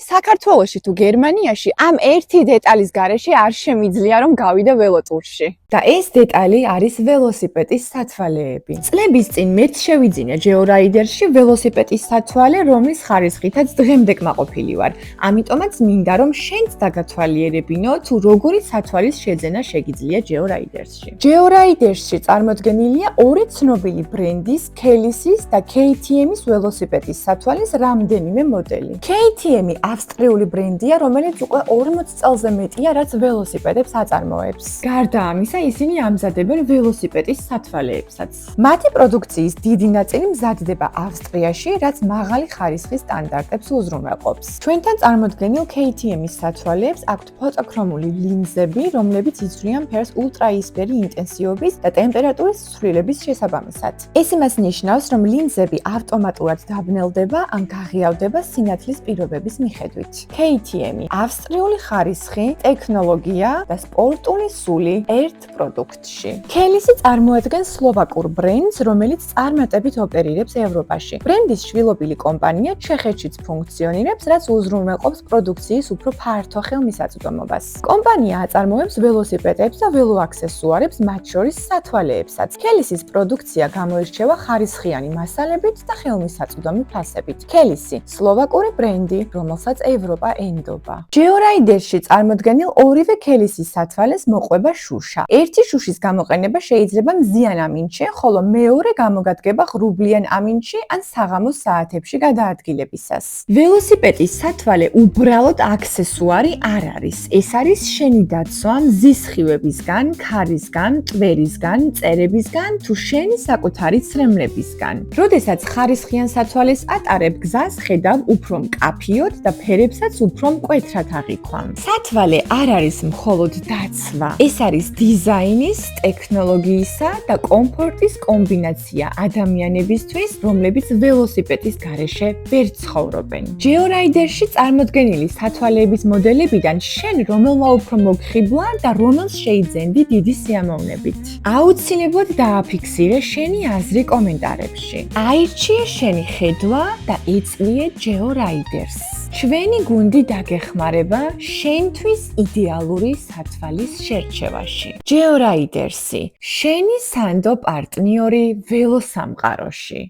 საქართველოში თუ გერმანიაში ამ ერთი დეტალის გარეშე არ შემიძლია რომ გავიდე ველოტურში. და ეს დეტალი არის ველოსიპედის სათვალეები. წლების წინ მეც შევიძინა GeoRider-ში ველოსიპედის სათვალე, რომლის ხარისხითაც დღემდე კმაყოფილი ვარ. ამიტომაც მინდა რომ შენც დაგათვალიერებინო თუ როგორი სათვალის შეძენა შეგიძლია GeoRider-ში. GeoRider-ში წარმოდგენილია ორი ცნობილი ბრენდის, Kelis's და KTM-ის ველოსიპედის სათვალის რამდენიმე მოდელი. KTM-ი ავსტრიული ბრენდია, რომელიც უკვე 40 წელზე მეტია, რაც ველოსიპედებს აწარმოებს. გარდა ამისა, ისინი ამზადებენ ველოსიპედის სათვალეებსაც. მათი პროდუქციის დიდი ნაწილი მზადდება ავსტრიაში, რაც მაღალი ხარისხის სტანდარტებს უზრუნველყოფს. ჩვენთან წარმოდგენილ KTM-ის სათვალეებს აქვთ ფოტოქრომული ლინზები, რომლებიც იცვლიან ფერს ულტრაიისფერი ინტენსივობის და ტემპერატურის ცვლილების შესაბამისად. ეს იმას ნიშნავს, რომ ლინზები ავტომატურად დაბნელდება ან გაღიავდება სინათლის პირობების მიხედვით. KTM-ი ავსტრიული ხარისხი, ტექნოლოგია და სპორტული სული ერთ პროდუქტში. Kelis'ი წარმოადგენს სლოვაკურ ბრენდს, რომელიც წარმატებით ოპერირებს ევროპაში. ბრენდის შვილობილი კომპანია ჩეხეთშიც ფუნქციონირებს, რაც უზრუნველყოფს პროდუქციის უფრო ფართო ხელმისაწვდომობას. კომპანია აწარმოებს ველოსიპედებს და ველოაქსესუარებს, მათ შორის სათვალეებსაც. Kelis'ის პროდუქცია გამოირჩევა ხარისხიანი მასალებით და ხელმისაწვდომი ფასებით. Kelis'ი სლოვაკური ბრენდი, რომელსაც ევროპა ენდობა. GeoRider-ში წარმოდგენილ ორივე Kelis'ის სათვალეს მოყვება შუშა. ერთი შუშის გამოყენება შეიძლება მზიან ამინდში, ხოლო მეორე გამოგადგება ღრუბლიან ამინდში ან საღამოს საათებში გადაადგილებისას. ველოსიპედის სათვალე უბრალოდ აქსესუარი არ არის. ეს არის შენი დაცვა მზის სხივებისგან, ქარისგან, ტვერისგან, წერებისგან თუ შენი საკუთარი ცრემლებისგან. როდესაც ხარისხიან სათვალეს ატარებ, გზას ხედავ უფრო მკაფიოდ და ფერებსაც უფრო მკვეთრად აღიქვამ. სათვალე არ არის მხოლოდ დაცვა. ეს არის დიზაინის, ტექნოლოგიისა და კომფორტის კომბინაცია ადამიანებისთვის, რომლებიც ველოსიპედის გარეშე ვერ ცხოვრობენ. GeoRider-ში წარმოდგენილი სათვალეების მოდელებიდან შენ რომელმა უფრო მოგხიბლა და რომელს შეიძენდი დიდი სიამოვნებით. აუცილებლად დააფიქსირე შენი აზრი კომენტარებში. აირჩიე შენი ხედვა და ეწვიე GeoRider-ს. ჩვენი გუნდი დაგეხმარება შენთვის იდეალური სათვალის შერჩევაში. GeoRider-ი, შენი სანდო პარტნიორი ველოსამყაროში.